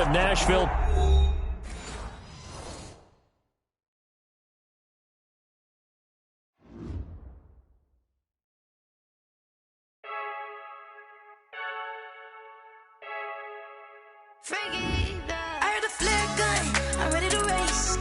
of Nashville. I heard the flare gun, I'm ready to race.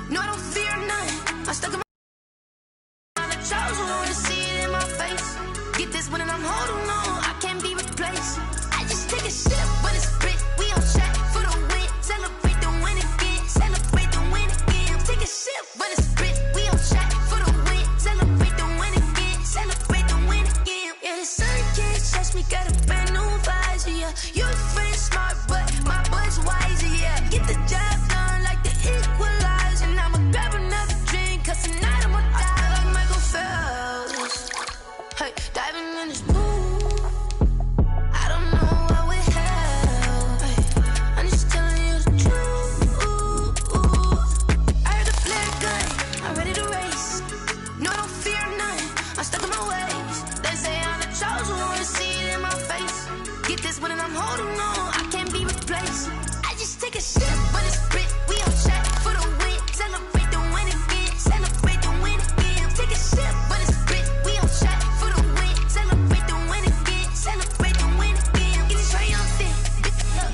No, I don't fear none. I'm stuck in my the chosen one to see it in my face. Get this one and I'm holding on, I can't be replaced. I just take a sip when it's spit. We on track for the win. Celebrate the win again. Celebrate the win again. Take a sip when it's spit. We on track for the win. Celebrate the win again. Celebrate the win again. Yeah, the sun can't touch me. Got a brand new visor. Yeah, you're friend smart, but my boy's wiser. Yeah, get the job done like the equalizer. And I'ma grab another drink, cause tonight I'ma die like Michael Phelps. Hey, diving in this pool. I don't know what would help. Hey, I'm just telling you the truth. I heard the flare gun, I'm ready to race. No, I don't fear none. I'm stuck in my ways. They say I'm the chosen one to see it in my face. Get this one and I'm holding on, I can't be replaced. I just take a sip when it's spit. We on track for the win. Celebrate the win again. Celebrate the win again. Take a sip when it's spit. We on track for the win. Celebrate the win again. Celebrate the win again. Get it triumphant.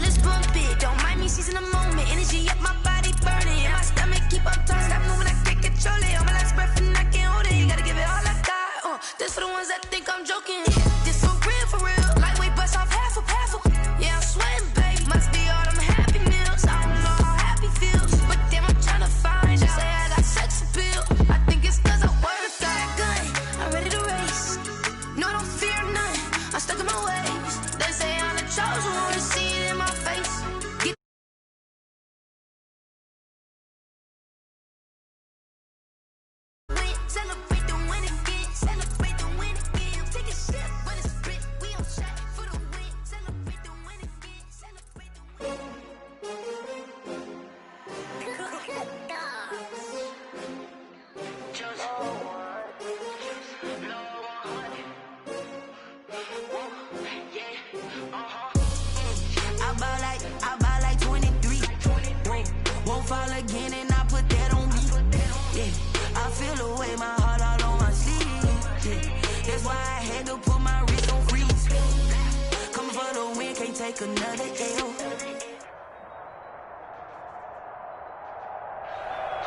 Let's bump it. Don't mind me seizing the moment. Energy up my body burning. And my stomach keep on turning. Stop moving, I can't control it. On my last breath and I can't hold it. You gotta give it all I got. This for the ones that think I'm joking. This for real, for real. Lightweight bust off half a. Yeah, I'm sweating, baby. Must be all them happy meals. I don't know how happy feels, but damn, I'm trying to find you. Say I got sex appeal. I think it's cause I work a fire gun. I'm ready to race. No, I don't fear none. I'm stuck in my ways. They say I'm the chosen one to see it in my face. Celebrate the win again. Celebrate the win again. Take a sip when it's spit. We on track for the win. Celebrate the win again. Celebrate the win. I buy like 23. Won't fall again and I put that on me. Yeah, I feel the way, my heart all on my sleeve. Yeah, that's why I had to put my wrist on freeze. Coming for the win, can't take another L.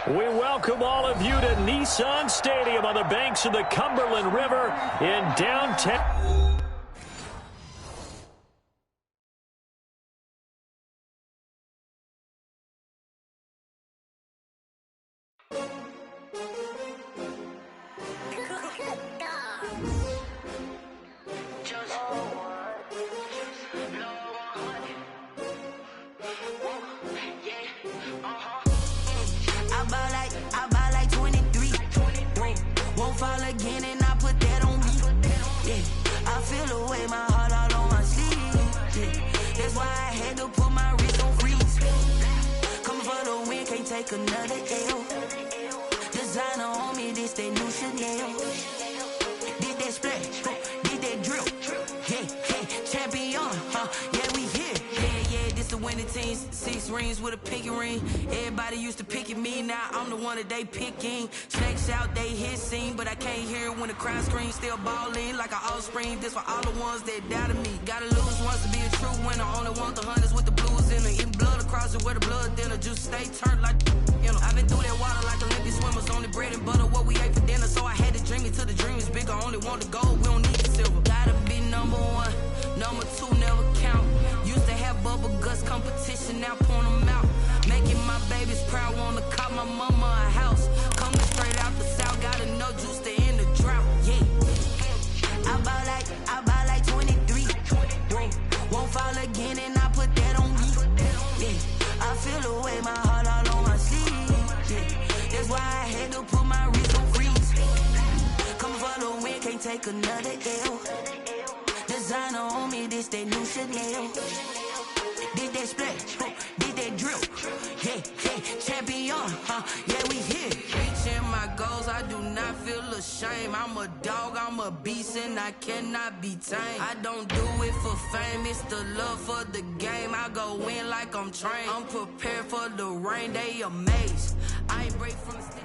We welcome all of you to Nissan Stadium on the banks of the Cumberland River in downtown. I buy like 23. Won't fall again and I put that on me. Yeah, I feel the way, my heart all on my sleeve. Yeah, that's why I had to put my wrist on freeze. Coming for the win, can't take another L. Designer on me, this that new Chanel. Did that splash, did that drill. Yeah, champion, yeah, we here. Yeah, this the winning team. 6 rings with a pinky ring. Everybody used to pick at me, now I'm the one that they picking. Snakes out, they hit scene, but I can't hear it when the crowd screams. Still balling like an offspring. This for all the ones that doubted me. Gotta lose once to be a true winner. Only want the hunters with the blues in it. Eating blood across it where the blood dinner. Juice stay turned like, you know. I've been through that water like Olympic swimmers. Only bread and butter, what we ate for dinner. So I had to dream it till the dream is bigger. Only want the gold, we don't need the silver. Gotta be number 1, number 2 never count. Used to have bubble guts competition, now point them out. Making my babies proud, wanna call my mama a house. Coming straight out the south, gotta know juice to end the drought. Yeah, I buy like 23. Won't fall again and I put that on me. Yeah, I feel the way, my heart all on my sleeve. Yeah, that's why I had to put my wrist on freeze. Coming for the win, can't take another L. Designer on me, this that new Chanel. Did that splash, did that drill. Yeah, champion, yeah, we here. Reaching my goals, I do not feel ashamed. I'm a dog, I'm a a beast and I cannot be tamed. I don't do it for fame, it's the love for the game. I go in like I'm trained. I'm prepared for the rain, they amazed. I ain't break from the stick.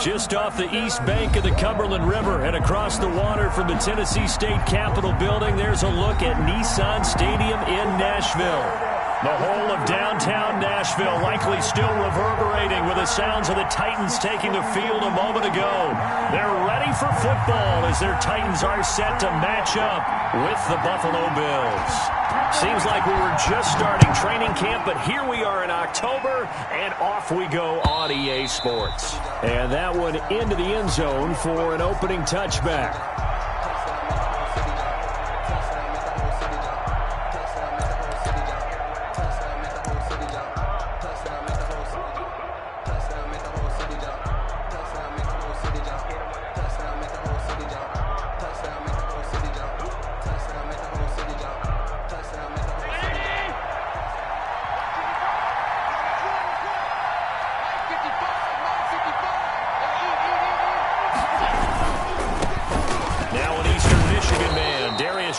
Just off the east bank of the Cumberland River and across the water from the Tennessee State Capitol building, there's a look at Nissan Stadium in Nashville. The whole of downtown Nashville likely still reverberating with the sounds of the Titans taking the field a moment ago. They're ready for football as their Titans are set to match up with the Buffalo Bills. Seems like we were just starting training camp, but here we are in October, and off we go on EA Sports. And that one into the end zone for an opening touchback.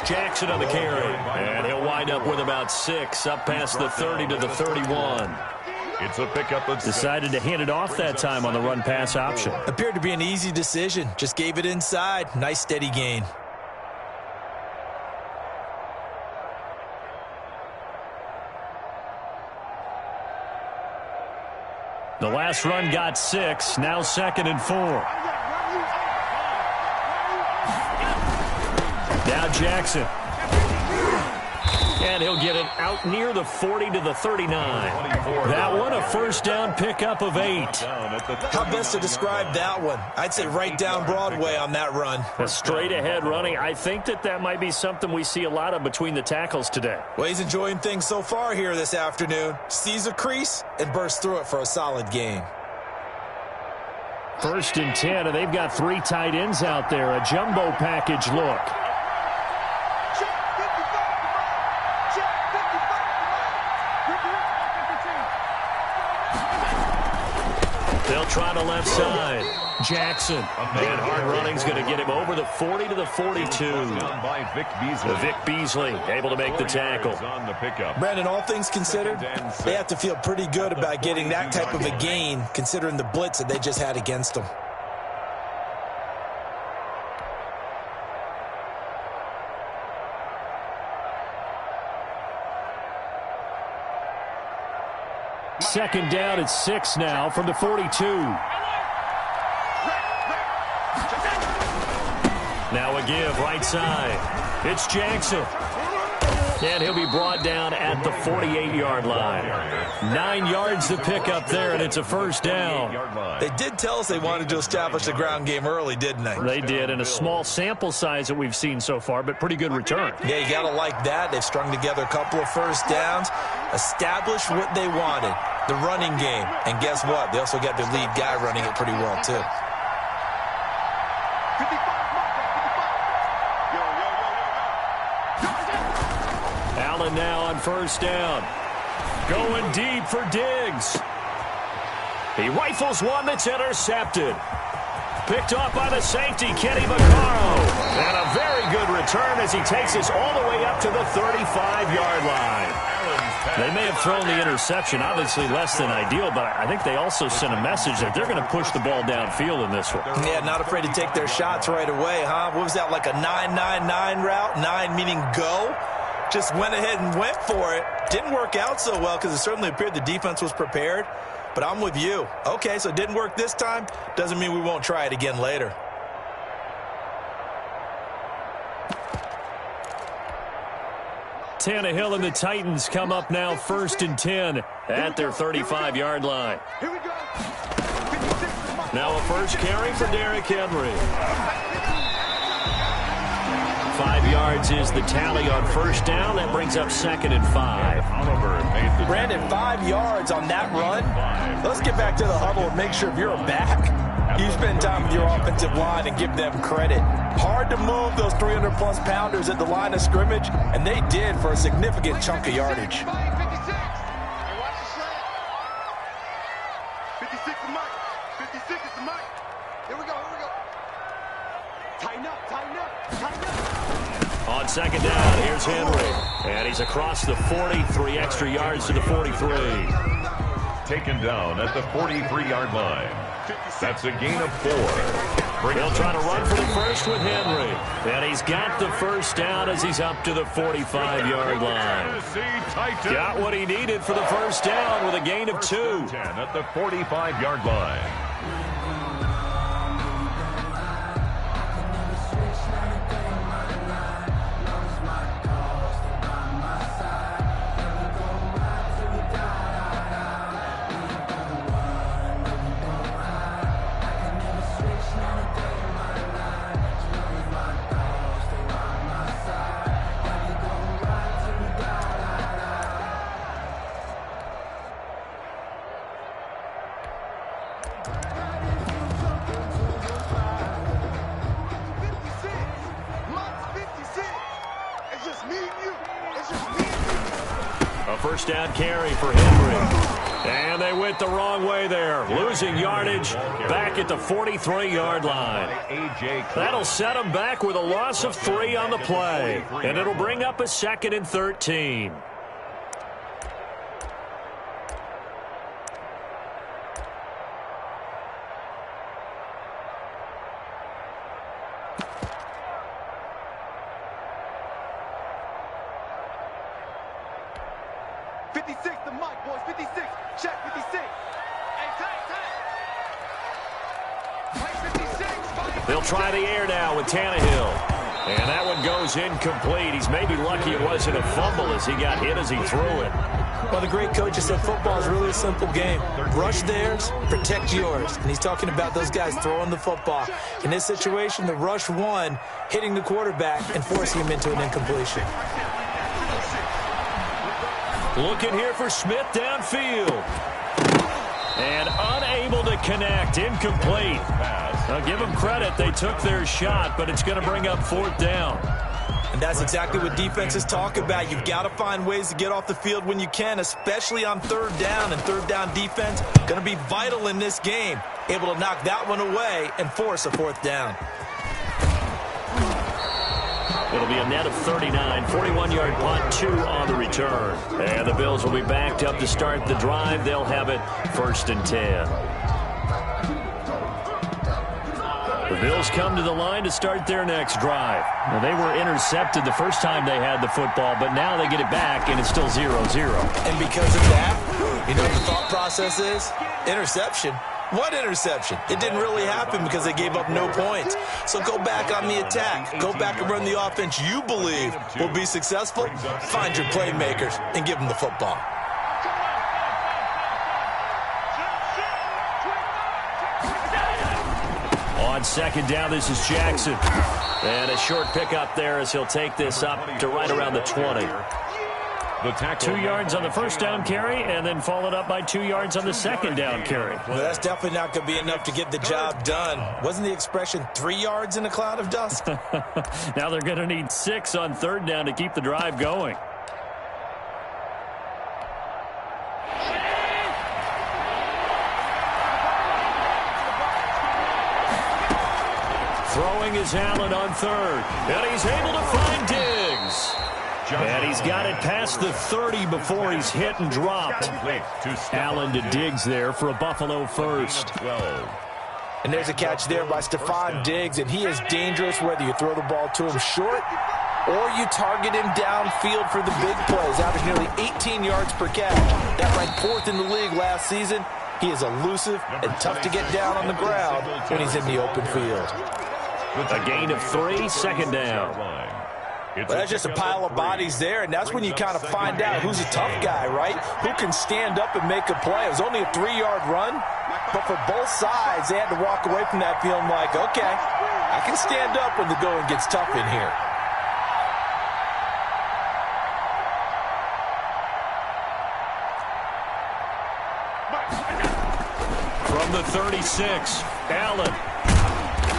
Jackson on the carry, and he'll wind up with about 6 up past the 30 to the 31. It's a pickup. Decided to hand it off that time on the run-pass option. Appeared to be an easy decision. Just gave it inside. Nice steady gain. The last run got 6, now 2nd and 4. Now Jackson. And he'll get it out near the 40 to the 39. That one, a first down pickup of 8. How best to describe that one? I'd say right down Broadway on that run. A straight-ahead running. I think that might be something we see a lot of between the tackles today. Well, he's enjoying things so far here this afternoon. Sees a crease and bursts through it for a solid gain. 1st and 10, and they've got 3 tight ends out there. A jumbo package look. They'll try to left side. Jackson. And hard running's going to get him over the 40 to the 42. Vic Beasley able to make the tackle. Brandon, all things considered, they have to feel pretty good about getting that type of a gain considering the blitz that they just had against them. Second down at 6 now from the 42. Now a give right side. It's Jackson. And he'll be brought down at the 48-yard line. 9 yards to pick up there, and it's a first down. They did tell us they wanted to establish the ground game early, didn't they? They did, and a small sample size that we've seen so far, but pretty good return. Yeah, you got to like that. They've strung together a couple of first downs, established what they wanted, the running game. And guess what? They also got their lead guy running it pretty well, too. Allen now on first down. Going deep for Diggs. He rifles one that's intercepted. Picked off by the safety, Kenny Vaccaro. And a very good return as he takes us all the way up to the 35-yard line. They may have thrown the interception, obviously less than ideal, but I think they also sent a message that they're going to push the ball downfield in this one. Yeah, not afraid to take their shots right away, huh? What was that, like a 9-9-9 route? 9 meaning go? Just went ahead and went for it. Didn't work out so well because it certainly appeared the defense was prepared. But I'm with you. Okay, so it didn't work this time. Doesn't mean we won't try it again later. Tannehill and the Titans come up now 1st and 10 at their 35-yard line. Here we go. Now a first carry for Derrick Henry. 5 yards is the tally on first down. That brings up 2nd and 5. Brandon, 5 yards on that run. Let's get back to the huddle and make sure if you're a back, you spend time with your offensive line and give them credit. Hard to move those 300-plus pounders at the line of scrimmage, and they did for a significant chunk of yardage. 56 the mic. 56 is the mic. Here we go. second down, here's Henry. And he's across the 40, 3 extra yards to the 43. Taken down at the 43-yard line. That's a gain of 4. He'll try to run for the first with Henry. And he's got the first down as he's up to the 45-yard line. Got what he needed for the first down with a gain of 2. 10 at the 45-yard line. First down carry for Henry. And they went the wrong way there. Losing yardage back at the 43-yard line. That'll set them back with a loss of 3 on the play. And it'll bring up a 2nd and 13. They'll try the air now with Tannehill. And that one goes incomplete. He's maybe lucky it wasn't a fumble as he got hit as he threw it. Well, the great coach has said football is really a simple game. Rush theirs, protect yours. And he's talking about those guys throwing the football. In this situation, the rush won, hitting the quarterback and forcing him into an incompletion. Looking here for Smith downfield. And unable to connect. Incomplete. Now give them credit. They took their shot, but it's going to bring up 4th down. And that's exactly what defenses talk about. You've got to find ways to get off the field when you can, especially on 3rd down. And 3rd down defense going to be vital in this game. Able to knock that one away and force a 4th down. It'll be a net of 39, 41-yard punt, 2 on the return. And the Bills will be backed up to start the drive. They'll have it 1st and 10. The Bills come to the line to start their next drive. Now, they were intercepted the first time they had the football, but now they get it back, and it's still 0-0. And because of that, you know what the thought process is? Interception. What interception? It didn't really happen because they gave up no points. So go back on the attack. Go back and run the offense you believe will be successful. Find your playmakers and give them the football. On 2nd down, this is Jackson. And a short pickup there as he'll take this up to right around the 20. 2 yards on the first down carry, and then followed up by 2 yards on the 2nd down carry. Well, that's definitely not going to be enough to get the job done. Wasn't the expression 3 yards in a cloud of dust? Now they're going to need 6 on 3rd down to keep the drive going. Throwing is Allen on 3rd, and he's able to find Diggs. And he's got it past the 30 before he's hit and dropped. Allen to Diggs there for a Buffalo first. And there's a catch there by Stephon Diggs, and he is dangerous whether you throw the ball to him short or you target him downfield for the big plays. Average nearly 18 yards per catch. That ranked 4th in the league last season. He is elusive and tough to get down on the ground when he's in the open field. A gain of 3, 2nd down. Well, that's just a pile of bodies there, and that's when you kind of find out who's a tough guy, right? Who can stand up and make a play. It was only a 3-yard run, but for both sides, they had to walk away from that feeling like, okay, I can stand up when the going gets tough in here. From the 36, Allen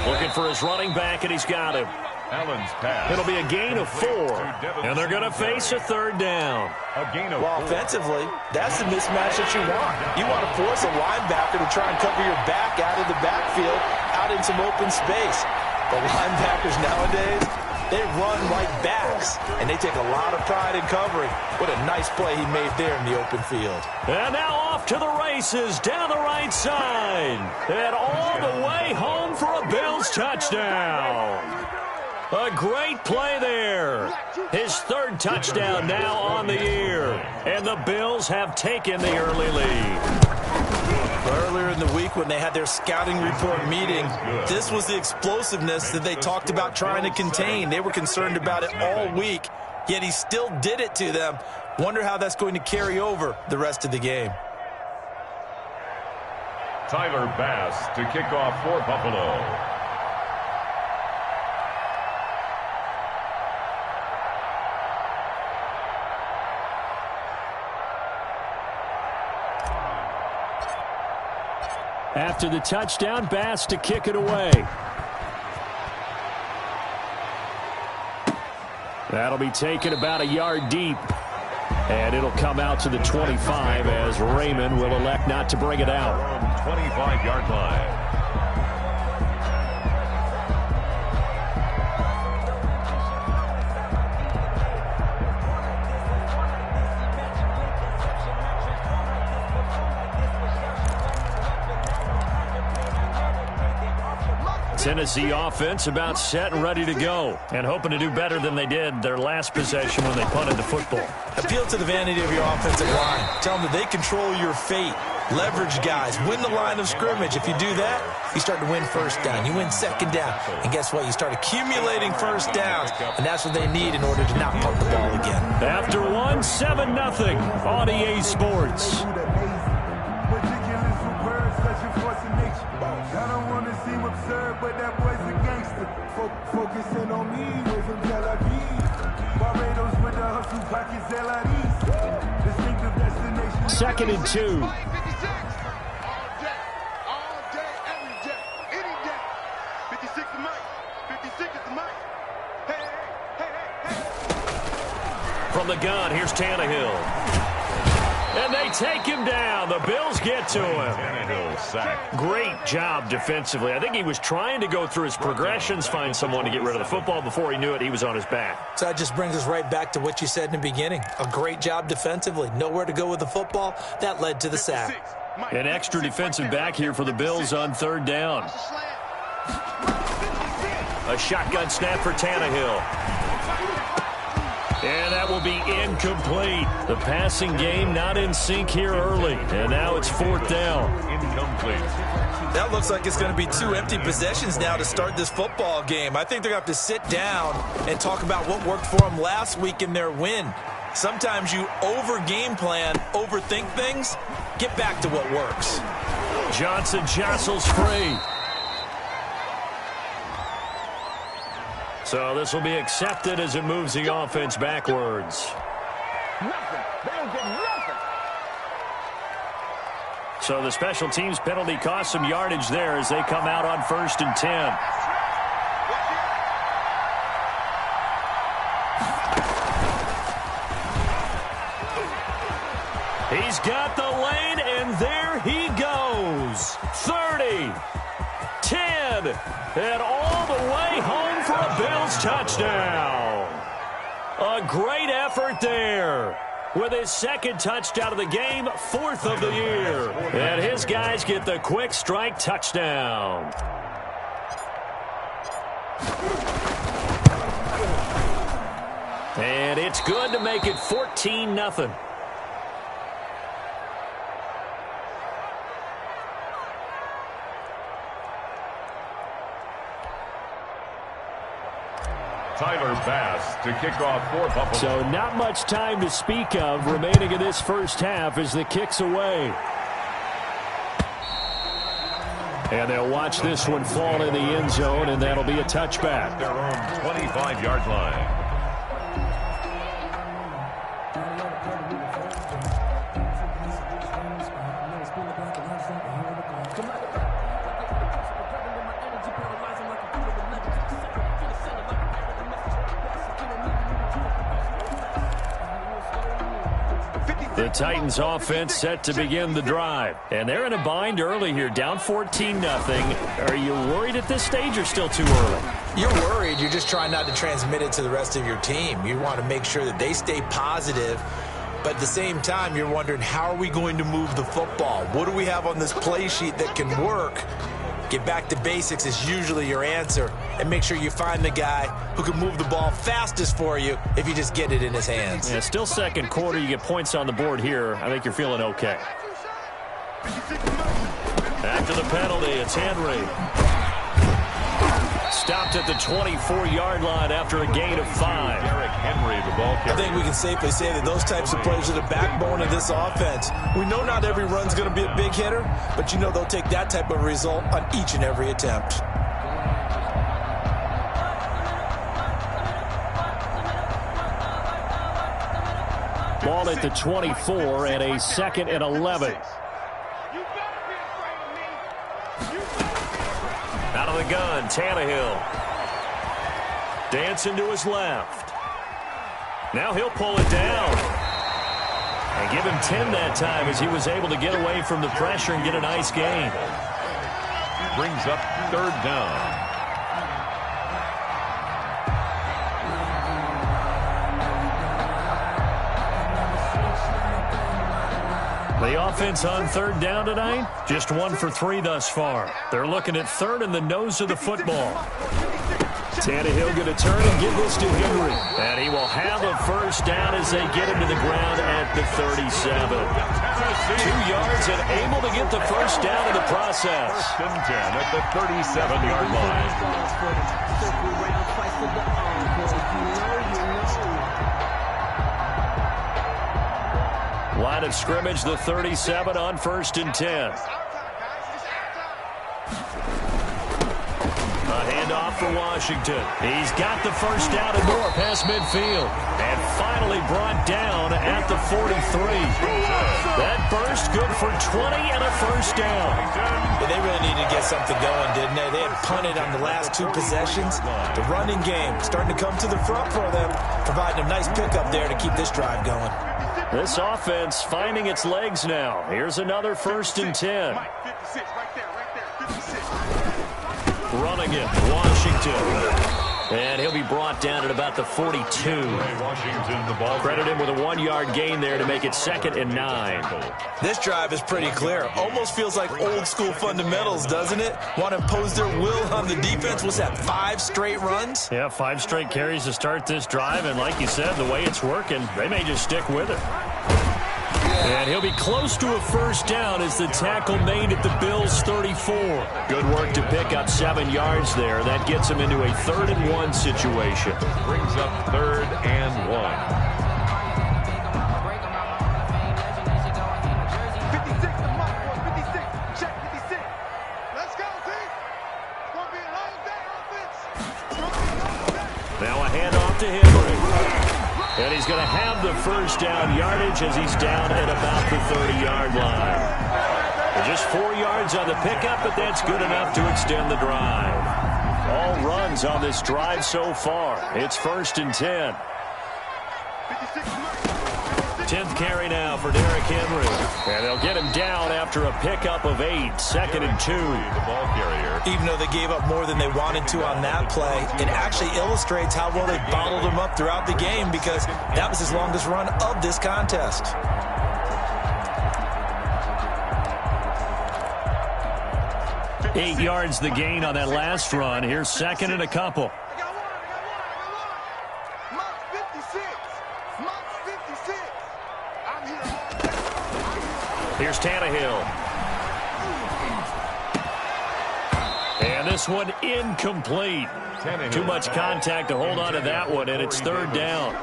looking for his running back, and he's got him. Allen's pass. It'll be a gain of 4, and they're going to face a 3rd down. Well, offensively, that's the mismatch that you want. You want to force a linebacker to try and cover your back out of the backfield, out in some open space. The linebackers nowadays, They run right backs, and they take a lot of pride in covering. What a nice play he made there in the open field. And now off to the races down the right side. And all the way home for a Bills touchdown. A great play there. His third touchdown now on the year. And the Bills have taken the early lead. Earlier in the week when they had their scouting report meeting, this was the explosiveness that they talked about trying to contain. They were concerned about it all week, yet he still did it to them. Wonder how that's going to carry over the rest of the game. Tyler Bass to kick off for Buffalo. After the touchdown, Bass to kick it away. That'll be taken about a yard deep. And it'll come out to the 25 as Raymond will elect not to bring it out. 25-yard line. Tennessee offense about set and ready to go, and hoping to do better than they did their last possession when they punted the football. Appeal to the vanity of your offensive line. Tell them that they control your fate. Leverage guys. Win the line of scrimmage. If you do that, you start to win first down. You win second down. And guess what? You start accumulating first downs, and that's what they need in order to not punt the ball again. After one, 7-0 on EA Sports. I don't want to seem absurd, but that boy's a gangster. Focusing on me, way from Tel Aviv. Barbados with the hustle, pockets LIDs. Distinctive destination. 2nd and 2. All day, every day, any day. 56 is Mike. 56 is Mike. Hey, hey, hey, hey. From the gun, here's Tannehill. And they take him down. The Bills get to him. Tannehill sacked. Great job defensively. I think he was trying to go through his progressions, find someone to get rid of the football. Before he knew it, he was on his back. So that just brings us right back to what you said in the beginning. A great job defensively. Nowhere to go with the football. That led to the sack. An extra defensive back here for the Bills on 3rd down. A shotgun snap for Tannehill. And that will be incomplete. The passing game not in sync here early. And now it's 4th down. Incomplete. That looks like it's going to be 2 empty possessions now to start this football game. I think they're going to have to sit down and talk about what worked for them last week in their win. Sometimes you over-game plan, overthink things. Get back to what works. Johnson jostles free. So this will be accepted as it moves the offense backwards. Nothing. They don't get nothing. So the special teams penalty cost some yardage there as they come out on 1st and 10. He's got the lane, and there he goes. 30, 10, and all the way home for a Bills touchdown. A great effort there. With his 2nd touchdown of the game, 4th of the year. And his guys get the quick strike touchdown. And it's good to make it 14-0. Tyler Bass to kick off for Buffalo. So not much time to speak of remaining in this first half as the kick's away. And they'll watch this one fall in the end zone, and that'll be a touchback. Their own 25-yard line. The Titans offense set to begin the drive. And they're in a bind early here, down 14-0. Are you worried at this stage or still too early? You're worried. You're just trying not to transmit it to the rest of your team. You want to make sure that they stay positive. But at the same time, you're wondering, how are we going to move the football? What do we have on this play sheet that can work? Get back to basics is usually your answer. And make sure you find the guy who can move the ball fastest for you if you just get it in his hands. Yeah, still second quarter. You get points on the board here. I think you're feeling okay. After the penalty, it's Henry. Stopped at the 24-yard line after a gain of 5. Derrick Henry, the ball carrier. I think we can safely say that those types of plays are the backbone of this offense. We know not every run's going to be a big hitter, but you know they'll take that type of result on each and every attempt. Ball at the 24 and a 2nd and 11. Out of the gun, Tannehill. Dancing to his left. Now he'll pull it down. And give him 10 that time as he was able to get away from the pressure and get a nice gain. Brings up 3rd down. The offense on 3rd down tonight, just 1 for 3 thus far. They're looking at 3rd in the nose of the football. Tannehill going to turn and give this to Henry. And he will have a 1st down as they get him to the ground at the 37. 2 yards and able to get the 1st down in the process. 1st and 10 at the 37-yard line. Line of scrimmage, the 37 on 1st and 10. A handoff for Washington. He's got the 1st down and more past midfield. And finally brought down at the 43. That burst good for 20 and a 1st down. Yeah, they really needed to get something going, didn't they? They had punted on the last 2 possessions. The running game starting to come to the front for them, providing a nice pickup there to keep this drive going. This offense finding its legs now. Here's another 1st and 10. Running it, Washington. And he'll be brought down at about the 42. Washington, the ball. Credit him with a 1-yard gain there to make it 2nd and 9. This drive is pretty clear. Almost feels like old school fundamentals, doesn't it? Want to impose their will on the defense. What's that, 5 straight runs? Yeah, 5 straight carries to start this drive. And like you said, the way it's working, they may just stick with it. And he'll be close to a 1st down as the tackle made at the Bills' 34. Good work to pick up 7 yards there. That gets him into a 3rd and 1 situation. Brings up 3rd and 1. Now a handoff to Henry. And he's going to have the 1st down yardage as he's down at about the 30-yard line. And just 4 yards on the pickup, but that's good enough to extend the drive. All runs on this drive so far. It's 1st and 10. 10th carry now for Derrick Henry. And they'll get him down after a pickup of 8. 2nd and 2. The ball carrier. Even though they gave up more than they wanted to on that play, it actually illustrates how well they bottled him up throughout the game, because that was his longest run of this contest. Eight yards the gain on that last run. Here's 2nd and a couple. Here's Tannehill. And this one incomplete. Too much contact to hold on to that one, and it's 3rd down.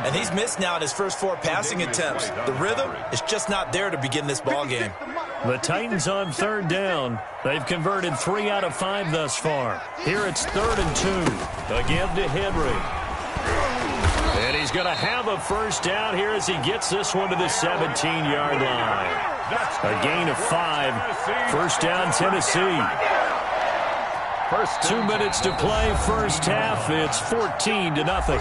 And he's missed now in his first 4 passing attempts. The rhythm is just not there to begin this ball game. The Titans on 3rd down. They've converted 3 out of 5 thus far. Here it's 3rd and 2. Again to Henry. And he's going to have a 1st down here as he gets this one to the 17-yard line. A gain of 5. 1st down, Tennessee. 2 minutes to play, 1st half. It's 14-0.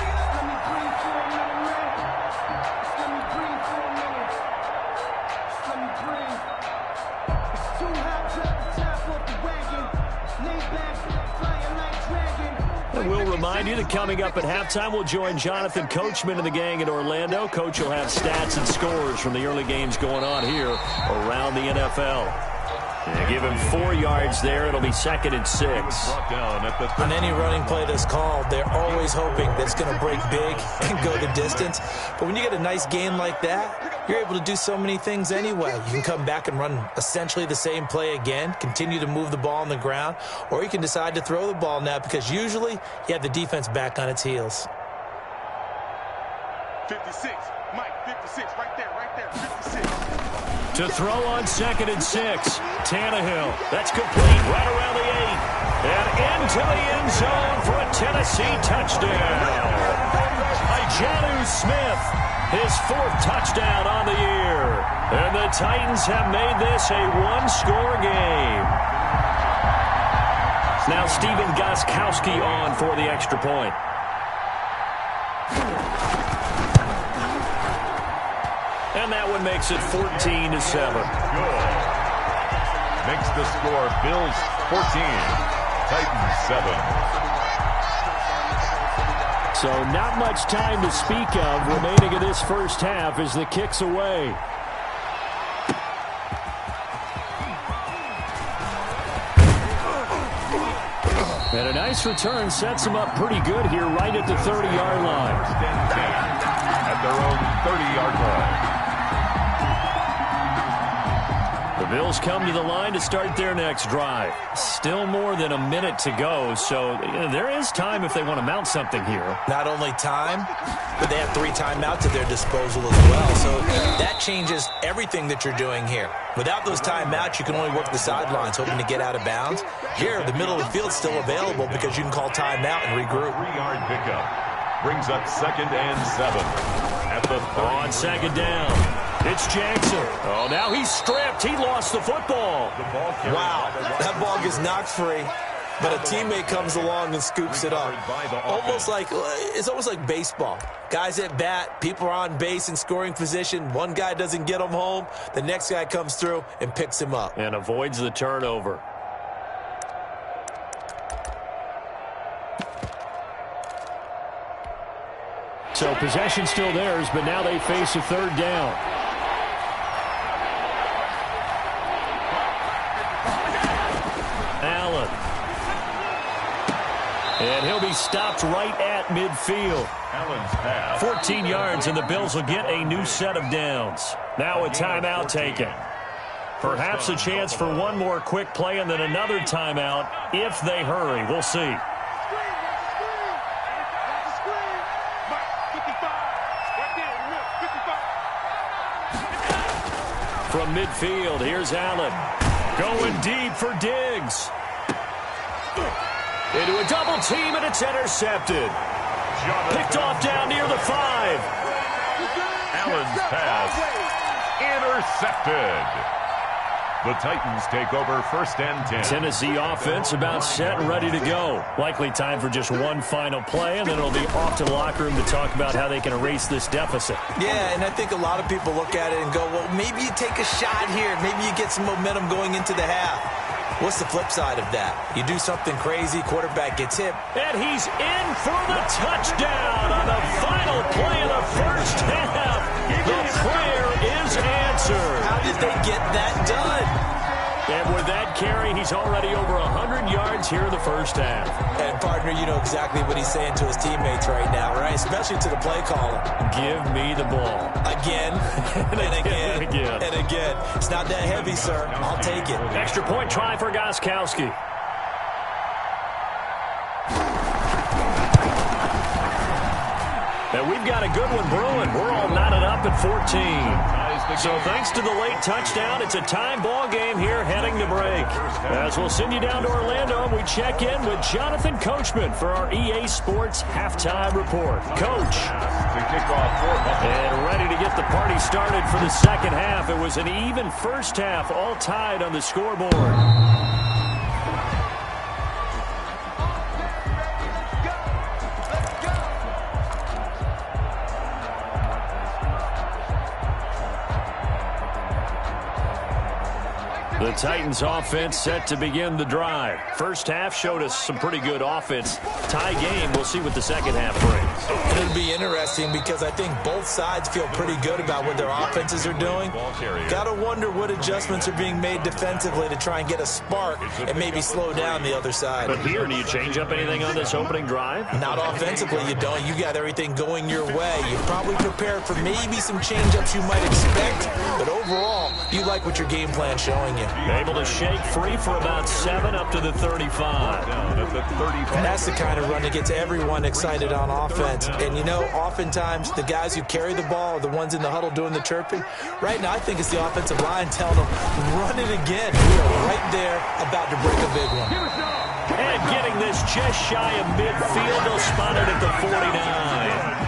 remind you that coming up at halftime, we'll join Jonathan Coachman and the gang in Orlando. Coach will have stats and scores from the early games going on here around the NFL. And give him 4 yards there. It'll be 2nd and 6. On any running play that's called, they're always hoping that it's going to break big and go the distance. But when you get a nice gain like that, you're able to do so many things anyway. You can come back and run essentially the same play again, continue to move the ball on the ground, or you can decide to throw the ball now because usually you have the defense back on its heels. 56, Mike, 56, right there, 56. To throw on 2nd and 6. Tannehill. That's complete right around the 8. And into the end zone for a Tennessee touchdown. Jonnu Smith, his 4th touchdown on the year. And the Titans have made this a 1-score game. Now Stephen Gostkowski on for the extra point. And that one makes it 14-7. Good. Makes the score Bills 14, Titans 7. So not much time to speak of remaining in this first half as the kick's away. And a nice return sets them up pretty good here right at the 30-yard line. At their own 30-yard line. The Bills come to the line to start their next drive. Still more than a minute to go, so there is time if they want to mount something here. Not only time, but they have 3 timeouts at their disposal as well. So that changes everything that you're doing here. Without those timeouts, you can only work the sidelines, hoping to get out of bounds. Here, the middle of the field's still available because you can call timeout and regroup. 3-yard pickup brings up 2nd and 7 at the 30. On 2nd down, it's Jackson. Oh, now he's stripped. He lost the football. Wow, that ball gets knocked free, but a teammate comes along and scoops it up. It's almost like baseball. Guys at bat, people are on base in scoring position. One guy doesn't get him home. The next guy comes through and picks him up. And avoids the turnover. So possession still theirs, but now they face a 3rd down. Allen. And he'll be stopped right at midfield. Allen's pass. 14 yards, and the Bills will get a new set of downs. Now a timeout taken. Perhaps a chance for one more quick play and then another timeout if they hurry. We'll see. From midfield, here's Allen. Going deep for Diggs. Into a double team, and it's intercepted. Picked off down near the 5. Allen's pass intercepted. The Titans take over 1st and 10. Tennessee offense about set and ready to go. Likely time for just one final play, and then it'll be off to the locker room to talk about how they can erase this deficit. Yeah, and I think a lot of people look at it and go, well, maybe you take a shot here. Maybe you get some momentum going into the half. What's the flip side of that? You do something crazy, quarterback gets hit. And he's in for the touchdown on the final play of the first half. The prayer is answered. How did they get that done? And with that carry, he's already over 100 yards here in the first half. And, partner, you know exactly what he's saying to his teammates right now, right? Especially to the play caller. Give me the ball. Again, and again, and again. It's not that heavy, sir. I'll take it. Extra point try for Gostkowski. And we've got a good one brewing. We're all knotted up at 14. So thanks to the late touchdown, it's a time ball game here heading to break. As we'll send you down to Orlando, we check in with Jonathan Coachman for our EA Sports Halftime Report. Coach. And ready to get the party started for the second half. It was an even first half, all tied on the scoreboard. The Titans offense set to begin the drive. First half showed us some pretty good offense. Tie game, we'll see what the second half brings. It'll be interesting because I think both sides feel pretty good about what their offenses are doing. Got to wonder what adjustments are being made defensively to try and get a spark and maybe slow down the other side. But here, do you change up anything on this opening drive? Not offensively, you don't. You got everything going your way. You're probably prepared for maybe some change-ups you might expect, but overall, you like what your game plan's showing you. Able to shake free for about 7 up to the 35. That's the kind of run that gets everyone excited on offense. And, you know, oftentimes the guys who carry the ball are the ones in the huddle doing the chirping. Right now, I think it's the offensive line telling them, run it again. We are right there about to break a big one. And getting this just shy of midfield, they'll spot it at the 49.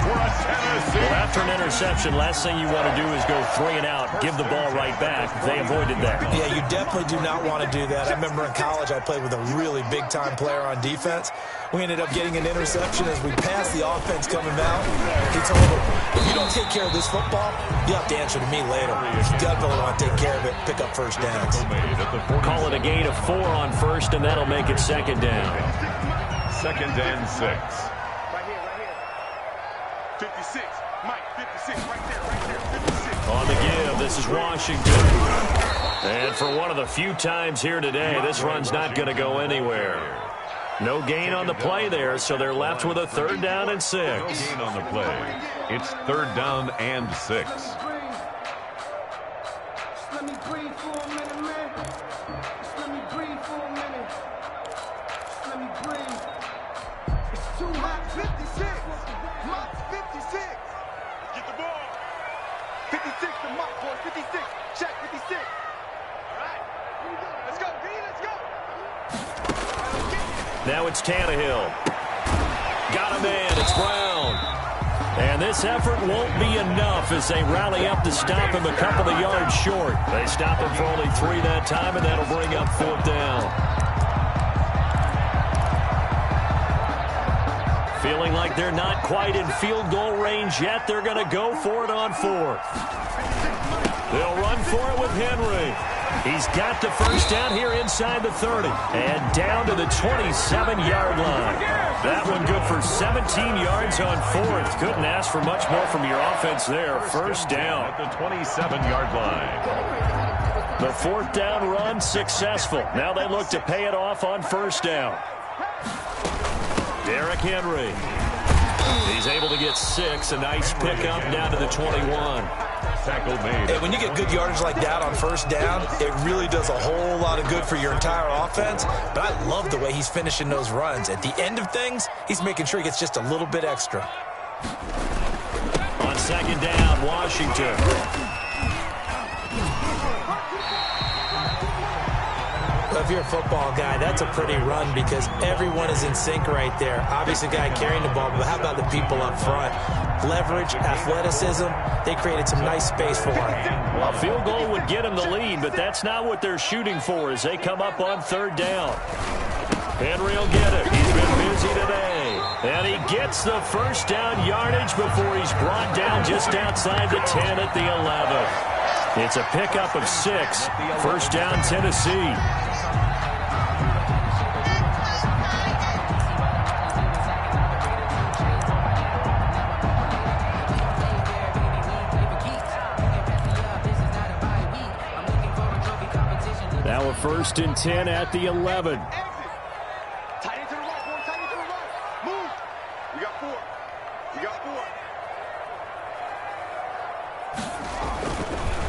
Well, after an interception, last thing you want to do is go 3 and out, give the ball right back. They avoided that. Yeah, you definitely do not want to do that. I remember in college I played with a really big-time player on defense. We ended up getting an interception as we passed the offense coming out. He told him, if you don't take care of this football, you'll have to answer to me later. You definitely want to take care of it, pick up first downs. Call it a gain of 4 on first, and that'll make it second down. 2nd and 6. Right here. 56. Mike, 56. Right there. 56. On the give, this is Washington. And for one of the few times here today, this run's not going to go anywhere. No gain on the play there, so they're left with a 3rd down and 6. No gain on the play. It's 3rd down and 6. Just let me breathe for a minute, man. Just let me breathe for a minute. Just let me breathe. It's too hot. 56. Mock's 56. Get the ball. 56 to Mock, boy. 56. Check 56. All right. Let's go, B. Let's go. Now it's Tannehill. Got a man. It's Brown. And this effort won't be enough as they rally up to stop him a couple of yards short. They stop him for only 3 that time, and that'll bring up 4th down. Feeling like they're not quite in field goal range yet. They're going to go for it on 4th. They'll run for it with Henry. He's got the first down here inside the 30. And down to the 27-yard line. That one good for 17 yards on 4th. Couldn't ask for much more from your offense there. First down. At the 27-yard line. The 4th down run successful. Now they look to pay it off on first down. Derrick Henry. He's able to get 6. A nice pickup down to the 21. Tackle made. Hey, when you get good yardage like that on first down, it really does a whole lot of good for your entire offense. But I love the way he's finishing those runs. At the end of things, he's making sure he gets just a little bit extra. On 2nd down, Washington. If you're a football guy, that's a pretty run because everyone is in sync right there. Obviously, the guy carrying the ball, but how about the people up front? Leverage, athleticism, they created some nice space for him. A field goal would get him the lead, but that's not what they're shooting for as they come up on 3rd down. Henry will get it. He's been busy today. And he gets the first down yardage before he's brought down just outside the 10 at the 11. It's a pickup of 6. First down, Tennessee. Now a 1st and 10 at the 11. Tight end to the right, boy. Tight end to the right. Move. We got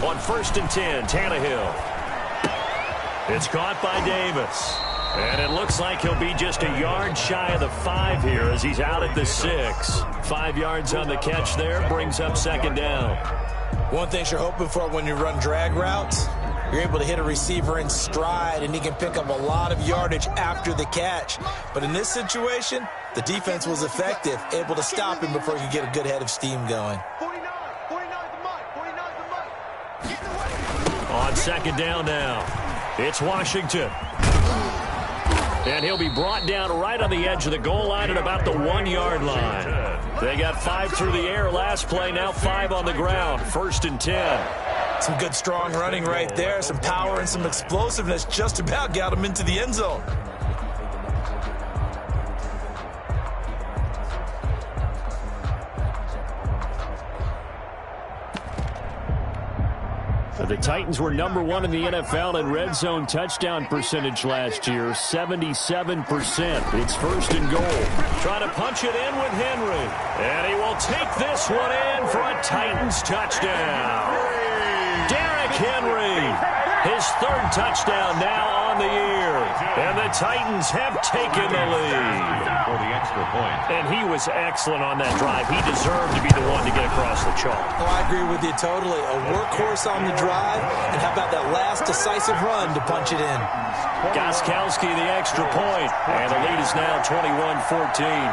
4. On 1st and 10, Tannehill. It's caught by Davis. And it looks like he'll be just a yard shy of the 5 here as he's out at the 6. 5 yards on the catch there, brings up 2nd down. One thing you're hoping for when you run drag routes, you're able to hit a receiver in stride, and he can pick up a lot of yardage after the catch. But in this situation, the defense was effective, able to stop him before he could get a good head of steam going. 49 the money. 49 the money. Get away. On 2nd down now, it's Washington. And he'll be brought down right on the edge of the goal line at about the 1-yard line. They got 5 through the air last play, now 5 on the ground. 1st and 10. Some good, strong running right there. Some power and some explosiveness just about got him into the end zone. The Titans were #1 in the NFL in red zone touchdown percentage last year, 77%. It's 1st and goal. Trying to punch it in with Henry. And he will take this one in for a Titans touchdown. Derrick Henry, his 3rd touchdown now on the year. And the Titans have taken the lead. For the extra point. And he was excellent on that drive. He deserved to be the one to get across the chalk. Oh, I agree with you totally. A workhorse on the drive, and how about that last decisive run to punch it in? Gostkowski the extra point, and the lead is now 21-14.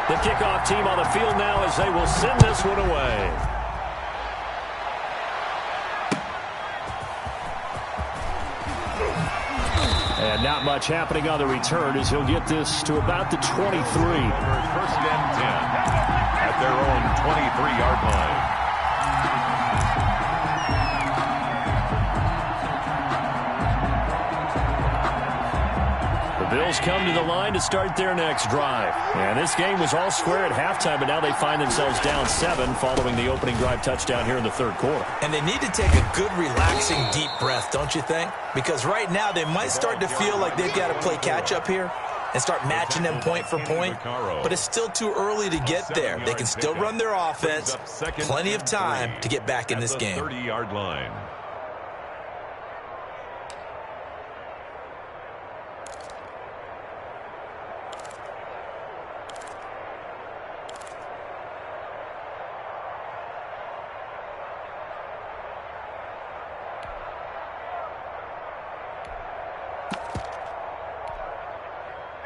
The kickoff team on the field now as they will send this one away. And not much happening on the return as he'll get this to about the 23. 1st and 10 at their own 23-yard line. The Bills come to the line to start their next drive. And this game was all square at halftime, but now they find themselves down 7 following the opening drive touchdown here in the 3rd quarter. And they need to take a good, relaxing, deep breath, don't you think? Because right now they might start to feel like they've got to play catch-up here and start matching them point for point. But it's still too early to get there. They can still run their offense. Plenty of time to get back in this game. 30-yard line.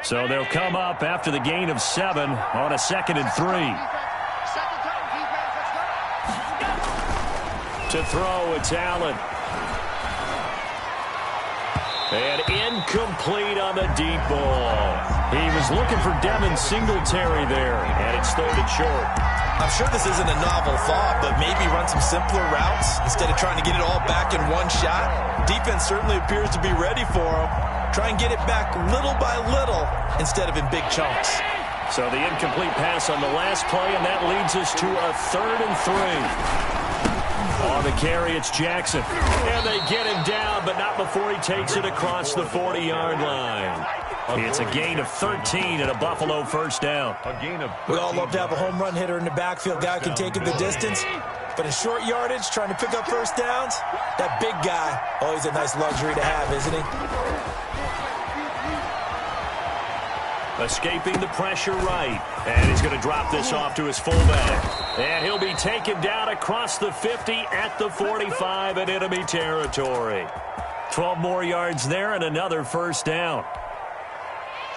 So they'll come up after the gain of 7 on a 2nd and 3. To throw, it's Allen. And incomplete on the deep ball. He was looking for Devin Singletary there, and it's 3rd and short. I'm sure this isn't a novel thought, but maybe run some simpler routes instead of trying to get it all back in one shot. Defense certainly appears to be ready for him. Try and get it back little by little instead of in big chunks. So the incomplete pass on the last play, and that leads us to a 3rd and 3. On the carry, it's Jackson. And they get him down, but not before he takes it across the 40-yard line. It's a gain of 13 and a Buffalo 1st down. We all love to have a home run hitter in the backfield. Guy can take it the distance. But in short yardage, trying to pick up 1st downs, that big guy, always a nice luxury to have, isn't he? Escaping the pressure right. And he's going to drop this off to his fullback. And he'll be taken down across the 50 at the 45 in enemy territory. 12 more yards there and another 1st down.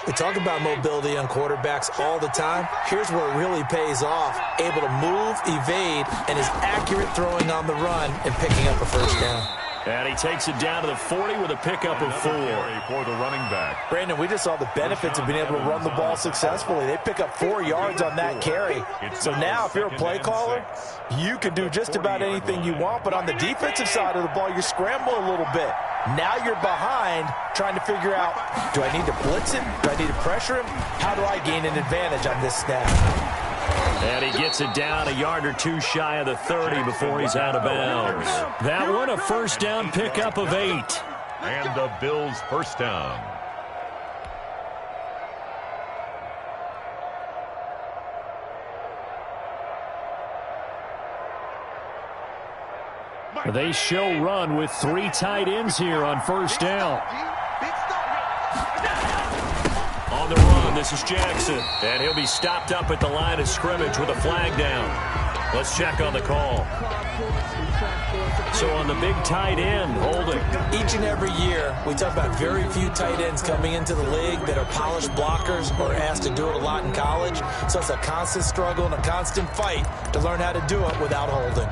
We talk about mobility on quarterbacks all the time. Here's where it really pays off. Able to move, evade, and is accurate throwing on the run and picking up a 1st down. And he takes it down to the 40 with a pickup of 4. For the running back. Brandon, we just saw the benefits of being able to run the ball successfully. They pick up 4 yards on that carry. So now if you're a play caller, you can do just about anything you want. But on the defensive side of the ball, you scramble a little bit. Now you're behind trying to figure out, do I need to blitz him? Do I need to pressure him? How do I gain an advantage on this snap? And he gets it down a yard or 2 shy of the 30 before he's out of bounds. That one a 1st down pickup of 8. And the Bills' 1st down. They show run with 3 tight ends here on 1st down. On the run, this is Jackson. And he'll be stopped up at the line of scrimmage with a flag down. Let's check on the call. So on the big tight end, holding. Each and every year, we talk about very few tight ends coming into the league that are polished blockers or asked to do it a lot in college. So it's a constant struggle and a constant fight to learn how to do it without holding.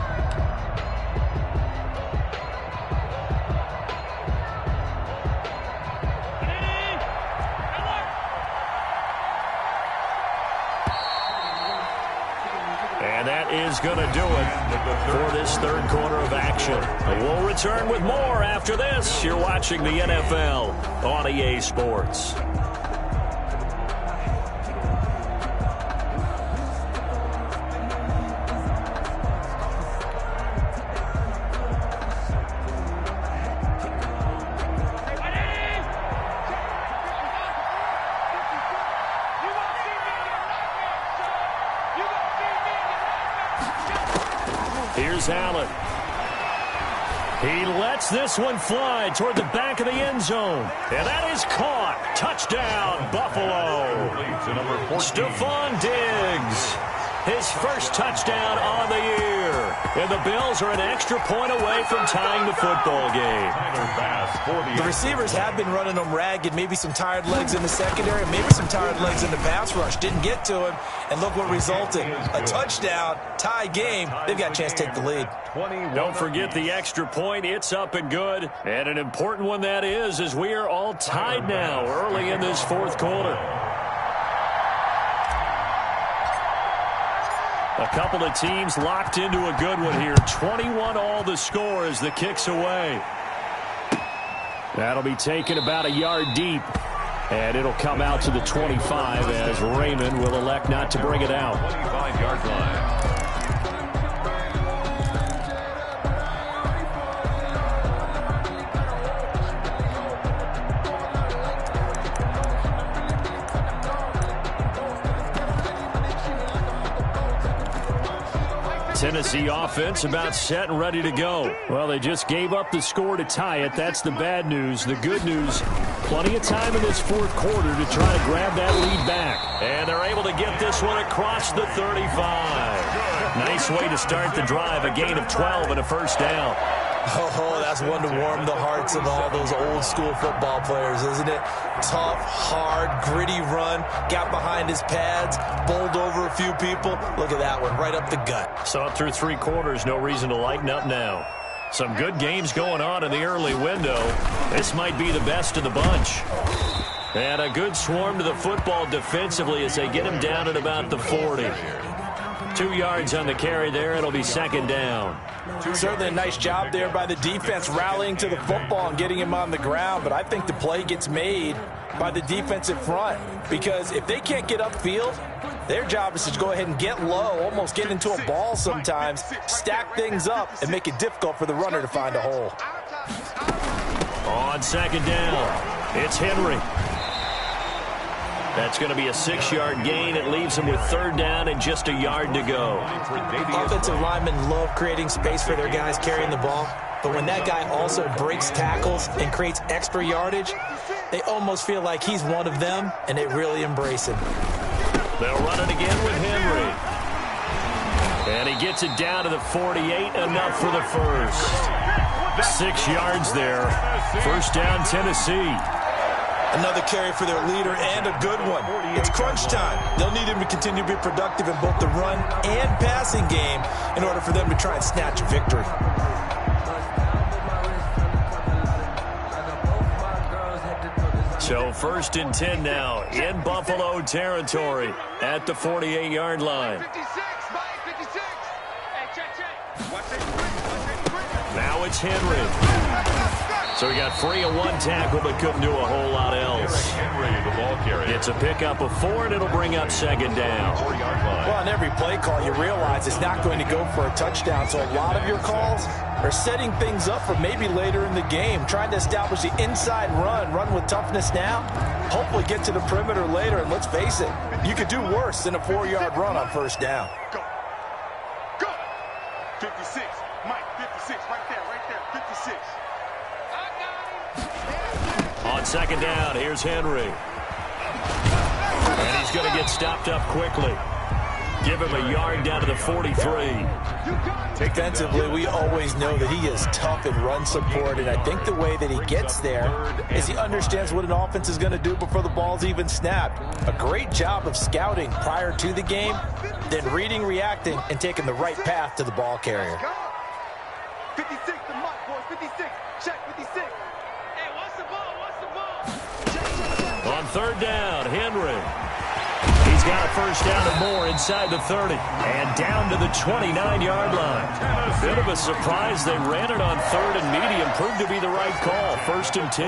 is going to do it for this third quarter of action. We'll return with more after this. You're watching the NFL on EA Sports. Here's Allen. He lets this one fly toward the back of the end zone. And that is caught. Touchdown, Buffalo. Stephon Diggs. His first touchdown on the year. And the Bills are an extra point away from tying the football game. The receivers have been running them ragged. Maybe some tired legs in the secondary, maybe some tired legs in the pass rush. Didn't get to him, and look what resulted. A touchdown, tie game. They've got a chance to take the lead. Don't forget the extra point. It's up and good. And an important one that is, as we are all tied now early in this fourth quarter. A couple of teams locked into a good one here. 21 all the score as the kick's away. That'll be taken about a yard deep. And it'll come out to the 25 as Raymond will elect not to bring it out. 25-yard line. Tennessee offense about set and ready to go. Well, they just gave up the score to tie it. That's the bad news. The good news, plenty of time in this fourth quarter to try to grab that lead back. And they're able to get this one across the 35. Nice way to start the drive. A gain of 12 and a first down. Oh, that's one to warm the hearts of all those old school football players, isn't it? Tough, hard, gritty run, got behind his pads, bowled over a few people. Look at that one, right up the gut. Saw through three quarters, no reason to lighten up now. Some good games going on in the early window. This might be the best of the bunch. And a good swarm to the football defensively as they get him down at about the 40. 2 yards on the carry there. It'll be second down. Certainly a nice job there by the defense rallying to the football and getting him on the ground. But I think the play gets made by the defensive front because if they can't get upfield, their job is to go ahead and get low, almost get into a ball sometimes, stack things up, and make it difficult for the runner to find a hole. On second down, it's Henry. That's going to be a 6-yard gain. It leaves him with third down and just a yard to go. Offensive linemen love creating space for their guys carrying the ball. But when that guy also breaks tackles and creates extra yardage, they almost feel like he's one of them, and they really embrace him. They'll run it again with Henry. And he gets it down to the 48, enough for the first. 6 yards there. First down, Tennessee. Another carry for their leader and a good one. It's crunch time. They'll need him to continue to be productive in both the run and passing game in order for them to try and snatch a victory. So first and 10 now in Buffalo territory at the 48-yard line. Now it's Henry. So he got free of one tackle but couldn't do a whole lot else. Henry, the ball carrier. It's a pickup of 4, and it'll bring up second down. 4-yard line. Well, on every play call, you realize it's not going to go for a touchdown. So a lot of your calls are setting things up for maybe later in the game, trying to establish the inside run with toughness now, hopefully get to the perimeter later. And let's face it, you could do worse than a 4-yard run on first down. Go. Go. 56. Mike, 56. Right there. 56. On second down, here's Henry. And he's going to get stopped up quickly. Give him a yard down to the 43. Defensively, we always know that he is tough in run support, and I think the way that he gets there is he understands what an offense is going to do before the ball's even snapped. A great job of scouting prior to the game, then reading, reacting, and taking the right path to the ball carrier. 56 to Mike, boys. 56. Check 56. Hey, what's the ball? On third down, Henry. He's got a first down and more inside the 30. And down to the 29-yard line. Bit of a surprise. They ran it on 3rd and medium. Proved to be the right call. 1st and 10.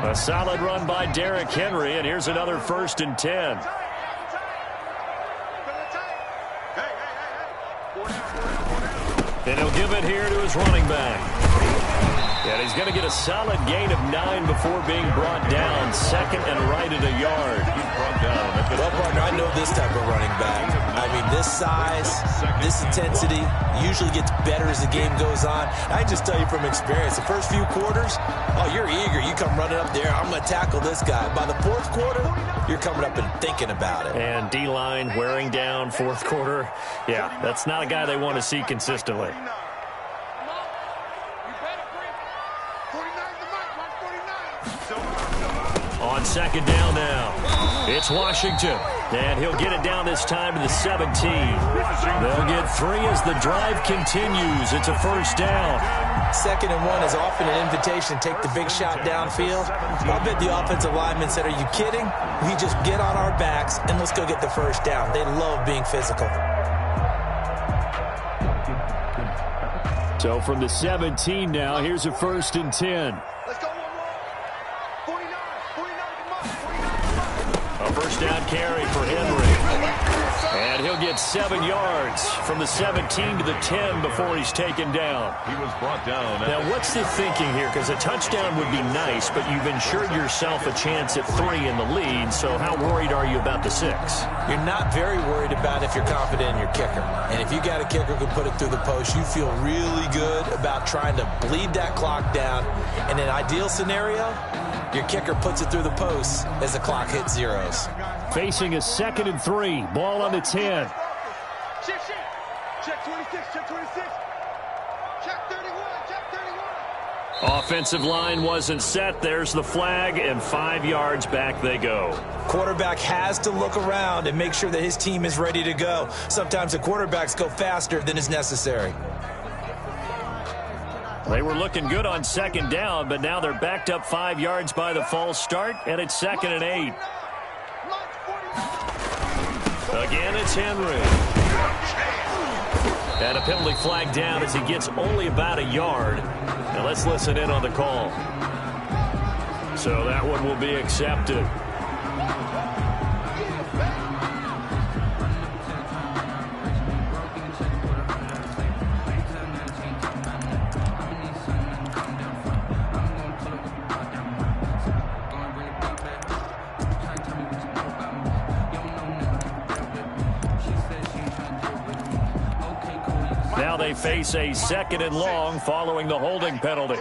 A solid run by Derrick Henry, and here's another 1st and 10. And he'll give it here to his running back. And he's going to get a solid gain of 9 before being brought down. 2nd and right at a yard. He's brought down. Well, partner, I know this type of running back. I mean, this size, this intensity usually gets better as the game goes on. I just tell you from experience, the first few quarters, oh, you're eager. You come running up there, I'm going to tackle this guy. By the 4th quarter, you're coming up and thinking about it. And D-line wearing down 4th quarter. Yeah, that's not a guy they want to see consistently. On 2nd down now, it's Washington, and he'll get it down this time to the 17. They'll get 3 as the drive continues. It's a first down. 2nd and 1 is often an invitation to take the big shot downfield. I'll bet the offensive lineman said, are you kidding? We just get on our backs and let's go get the first down. They love being physical. So from the 17 now, here's a 1st and 10. A first down carry for Henry. And he'll get 7 yards from the 17 to the 10 before he's taken down. He was brought down. Now, what's the thinking here? Because a touchdown would be nice, but you've ensured yourself a chance at 3 in the lead, so how worried are you about the 6? You're not very worried about if you're confident in your kicker. And if you got a kicker who can put it through the post, you feel really good about trying to bleed that clock down. In an ideal scenario, your kicker puts it through the post as the clock hits zeros. Facing a 2nd and 3. Ball on the 10. Check 26, check 26. Check 31, check 31. Offensive line wasn't set. There's the flag, and 5 yards back they go. Quarterback has to look around and make sure that his team is ready to go. Sometimes the quarterbacks go faster than is necessary. They were looking good on 2nd down, but now they're backed up 5 yards by the false start, and it's 2nd and 8. Again, it's Henry. And a penalty flag down as he gets only about a yard. Now let's listen in on the call. So that one will be accepted. Now they face a 2nd and long following the holding penalty.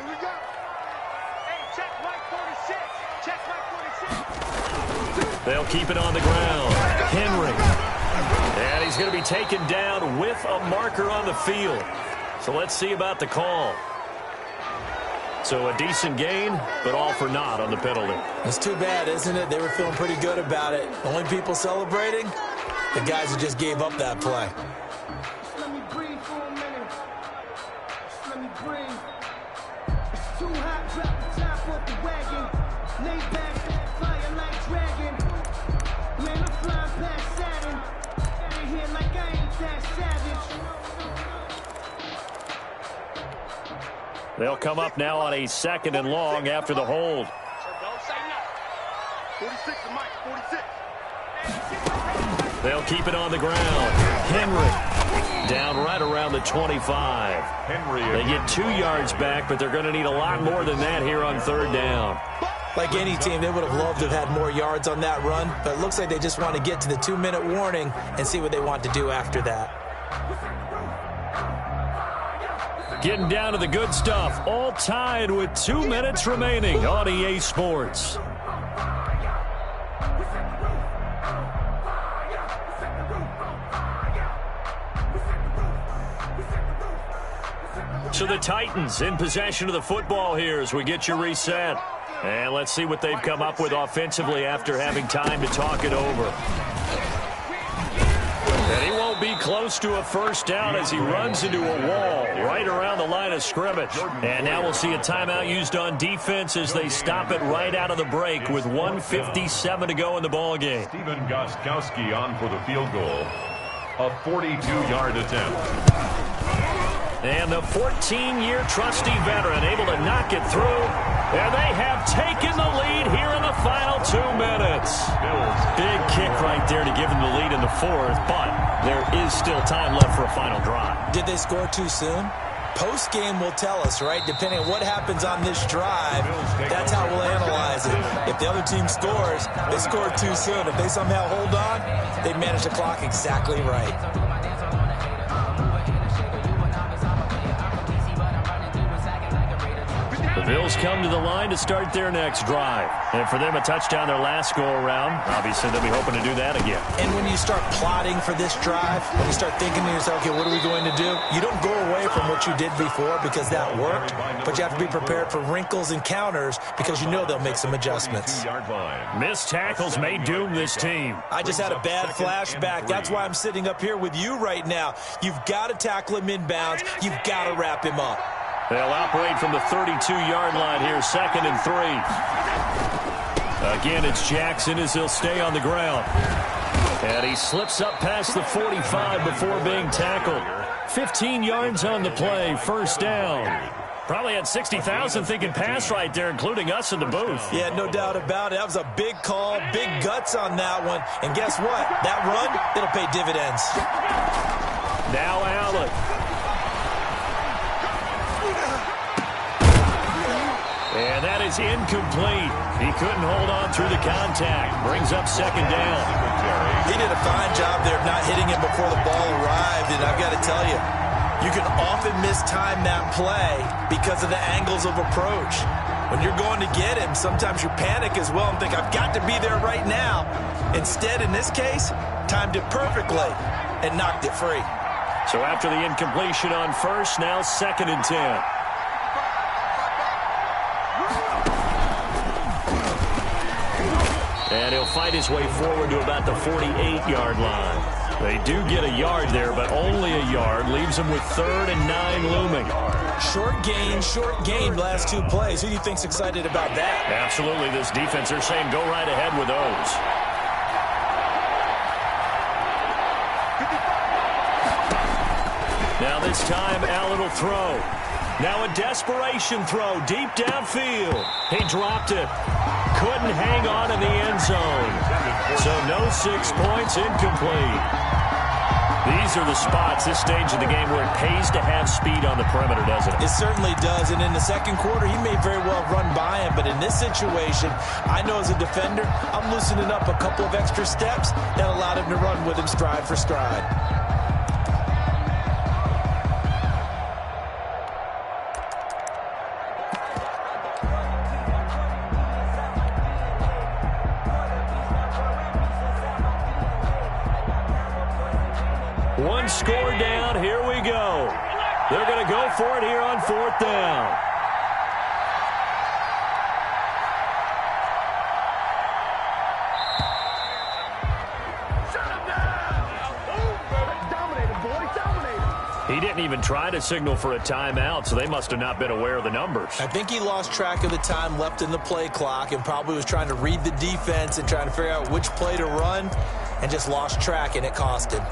They'll keep it on the ground. Henry. And he's going to be taken down with a marker on the field. So let's see about the call. So a decent gain, but all for naught on the penalty. It's too bad, isn't it? They were feeling pretty good about it. Only people celebrating, the guys who just gave up that play. Let me breathe for a minute. Just let me breathe. It's too hot, drop the top off the wagon. Lay back, fire like dragon. Man, I'm flying past Saturn. Out of here like I ain't that savage. They'll come up now on a 2nd and long after the hold. 46 to Mike, 46. They'll keep it on the ground. Henry down right around the 25. Henry. They get 2 yards back, but they're going to need a lot more than that here on 3rd down. Like any team, they would have loved to have had more yards on that run, but it looks like they just want to get to the 2-minute warning and see what they want to do after that. Getting down to the good stuff, all tied with 2 minutes remaining on EA Sports. So the Titans in possession of the football here as we get you reset. And let's see what they've come up with offensively after having time to talk it over. And he won't will be close to a first down as he runs into a wall right around the line of scrimmage. And now we'll see a timeout used on defense as they stop it right out of the break with 1:57 to go in the ball game. Steven Gostkowski on for the field goal. A 42-yard attempt. And the 14-year trusty veteran able to knock it through. And they have taken the lead here in the final 2 minutes. Big kick right there to give them the lead in the fourth, but there is still time left for a final drive. Did they score too soon? Post-game will tell us, right? Depending on what happens on this drive, that's how we'll analyze it. If the other team scores, they scored too soon. If they somehow hold on, they manage the clock exactly right. The Bills come to the line to start their next drive. And for them, a touchdown their last go-around. Obviously, they'll be hoping to do that again. And when you start plotting for this drive, when you start thinking to yourself, okay, what are we going to do? You don't go away from what you did before because that worked, but you have to be prepared for wrinkles and counters because you know they'll make some adjustments. Missed tackles may doom this team. I just had a bad flashback. That's why I'm sitting up here with you right now. You've got to tackle him inbounds. You've got to wrap him up. They'll operate from the 32-yard line here, 2nd and 3. Again, it's Jackson as he'll stay on the ground. And he slips up past the 45 before being tackled. 15 yards on the play, first down. Probably had 60,000 thinking pass right there, including us in the booth. Yeah, no doubt about it. That was a big call, big guts on that one. And guess what? That run, it'll pay dividends. Now Allen. And that is incomplete. He couldn't hold on through the contact. Brings up 2nd down. He did a fine job there of not hitting him before the ball arrived. And I've got to tell you, you can often mistime that play because of the angles of approach. When you're going to get him, sometimes you panic as well and think, I've got to be there right now. Instead, in this case, timed it perfectly and knocked it free. So after the incompletion on first, now 2nd and 10. And he'll fight his way forward to about the 48-yard line. They do get a yard there, but only a yard. Leaves them with 3rd and 9 looming. Short gain, last 2 plays. Who do you think's excited about that? Absolutely, this defense, they're saying go right ahead with those. Now this time, Allen will throw. Now a desperation throw deep downfield. He dropped it. Couldn't hang on in the end zone. So no 6 points, incomplete. These are the spots, this stage of the game, where it pays to have speed on the perimeter, doesn't it? It certainly does, and in the second quarter, he may very well run by him, but in this situation, I know as a defender, I'm loosening up a couple of extra steps that allowed him to run with him stride for stride. One score down. Here we go. They're going to go for it here on 4th down. He didn't even try to signal for a timeout, so they must have not been aware of the numbers. I think he lost track of the time left in the play clock and probably was trying to read the defense and trying to figure out which play to run and just lost track, and it cost him.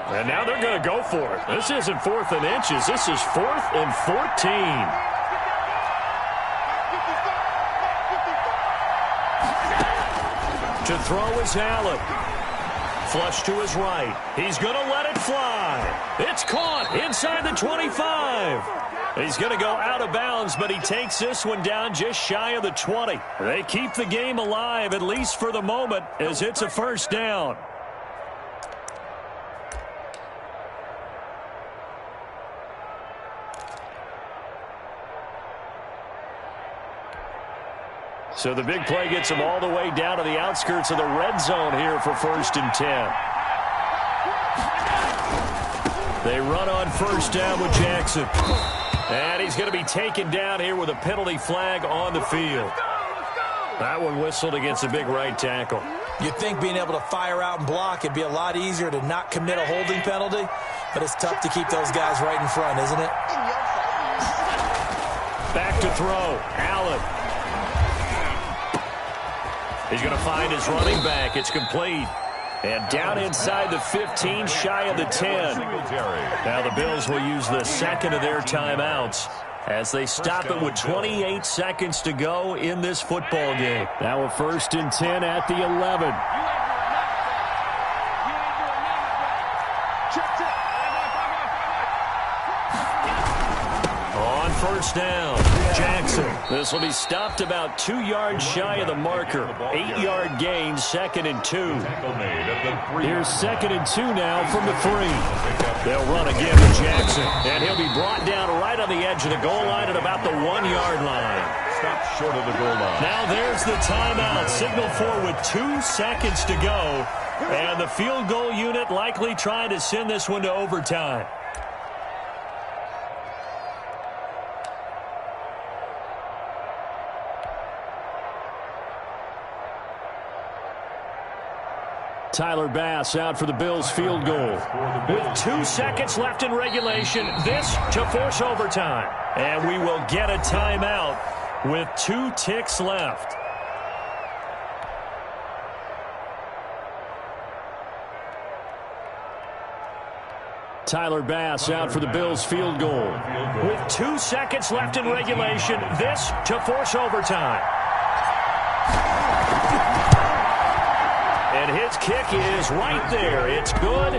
And now they're going to go for it. This isn't 4th and inches. This is 4th and 14. To throw is Allen. Flush to his right. He's going to let it fly. It's caught inside the 25. He's going to go out of bounds, but he takes this one down just shy of the 20. They keep the game alive, at least for the moment, as it's a first down. So the big play gets them all the way down to the outskirts of the red zone here for 1st and 10. They run on 1st down with Jackson. And he's going to be taken down here with a penalty flag on the field. That one whistled against a big right tackle. You'd think being able to fire out and block, it'd be a lot easier to not commit a holding penalty, but it's tough to keep those guys right in front, isn't it? Back to throw. Allen. He's going to find his running back. It's complete. And down inside the 15, shy of the 10. Now the Bills will use the second of their timeouts as they stop it with 28 seconds to go in this football game. Now a 1st and 10 at the 11. On 1st down, Jackson. This will be stopped about 2 yards shy of the marker. 8-yard gain, 2nd and 2. Here's 2nd and 2 now from the 3. They'll run again with Jackson, and he'll be brought down right on the edge of the goal line at about the 1-yard line. Stop short of the goal line. Now there's the timeout. Signal for with 2 seconds to go, and the field goal unit likely trying to send this one to overtime. Tyler Bass out for the Bills field goal. With 2 seconds left in regulation, this to force overtime. And we will get a timeout with 2 ticks left. Tyler Bass out for the Bills field goal. With 2 seconds left in regulation, this to force overtime. And his kick is right there. It's good,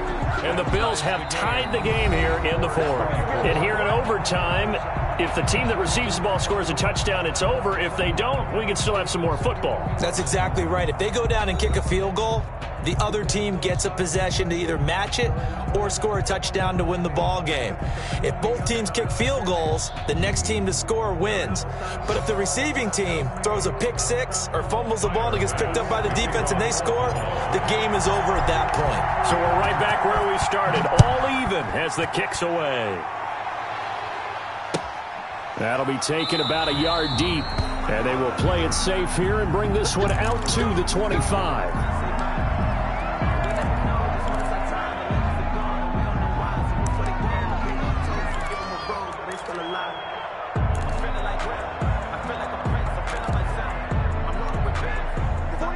and the Bills have tied the game here in the 4th. And here in overtime, if the team that receives the ball scores a touchdown, it's over. If they don't, we can still have some more football. That's exactly right. If they go down and kick a field goal, the other team gets a possession to either match it or score a touchdown to win the ball game. If both teams kick field goals, the next team to score wins. But if the receiving team throws a pick six or fumbles the ball and it gets picked up by the defense and they score, the game is over at that point. So we're right back where we started, all even as the kick's away. That'll be taken about a yard deep, and they will play it safe here and bring this one out to the 25.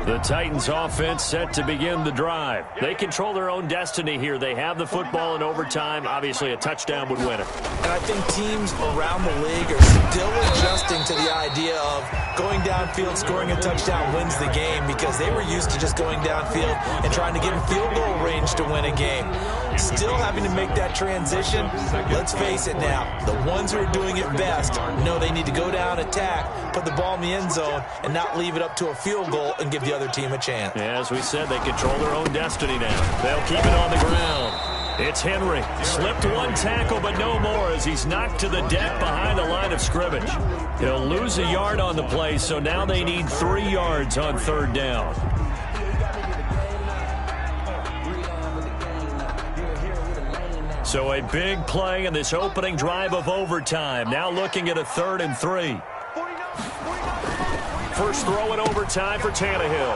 The Titans offense set to begin the drive. They control their own destiny here. They have the football in overtime. Obviously, a touchdown would win it. And I think teams around the league are still adjusting to the idea of going downfield, scoring a touchdown wins the game, because they were used to just going downfield and trying to get in field goal range to win a game. Still having to make that transition. Let's face it now, the ones who are doing it best know they need to go down, attack, put the ball in the end zone, and not leave it up to a field goal and give the other team a chance. Yeah, as we said, they control their own destiny now. They'll keep it on the ground. It's Henry. Slipped one tackle, but no more as he's knocked to the deck behind the line of scrimmage. He'll lose a yard on the play, so now they need 3 yards on 3rd down. So a big play in this opening drive of overtime. Now looking at a 3rd and 3. First throw in overtime for Tannehill.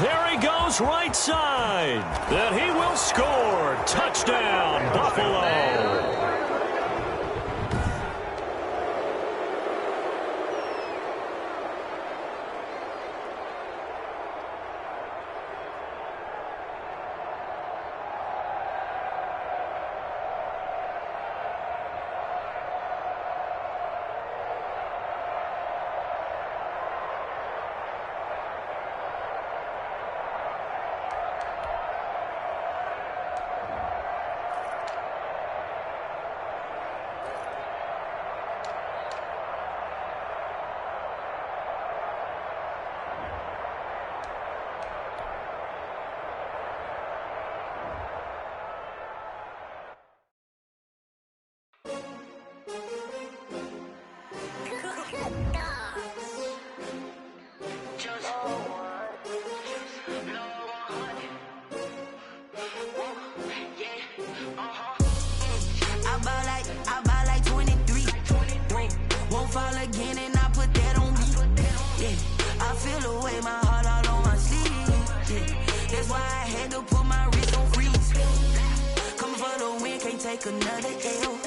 There he goes right side. Then he will score. Touchdown, Buffalo. again and I put that on me. Yeah, I feel the way, my heart all on my sleeve. Yeah, that's why I had to put my wrist on freeze. Coming for the win, can't take another L.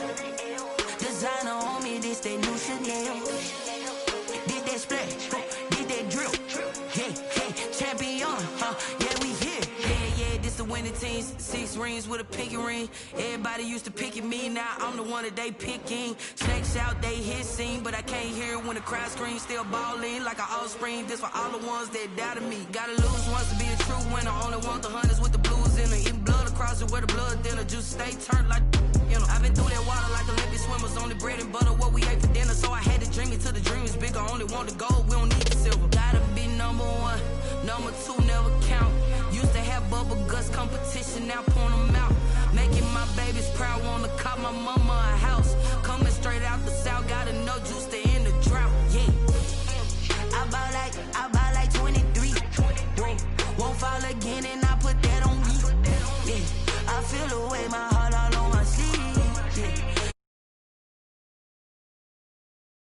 Designer on me, this that new Chanel. Did that splash, did that drill. Yeah, champion, yeah, we here. Yeah, this the winning team. 6 rings with a pinky ring. Everybody used to pick at me, now I'm the one that they picking. Snakes out, they hit scene, but I can't hear it when the crowd screams. Still balling like an offspring. This for all the ones that doubted me. Gotta lose once to be a true winner. Only want the hunters with the blues in it. Eating blood across it where the blood dinner. Juice stay turned like, you know. I've been through that water like Olympic swimmers. Only bread and butter, what we ate for dinner. So I had to dream it till the dream is bigger. Only want the gold, we don't need the silver. Gotta be number 1, number 2 never count. Used to have bubble guts competition, now point them out. Making my babies proud, wanna cop my mama a house. Come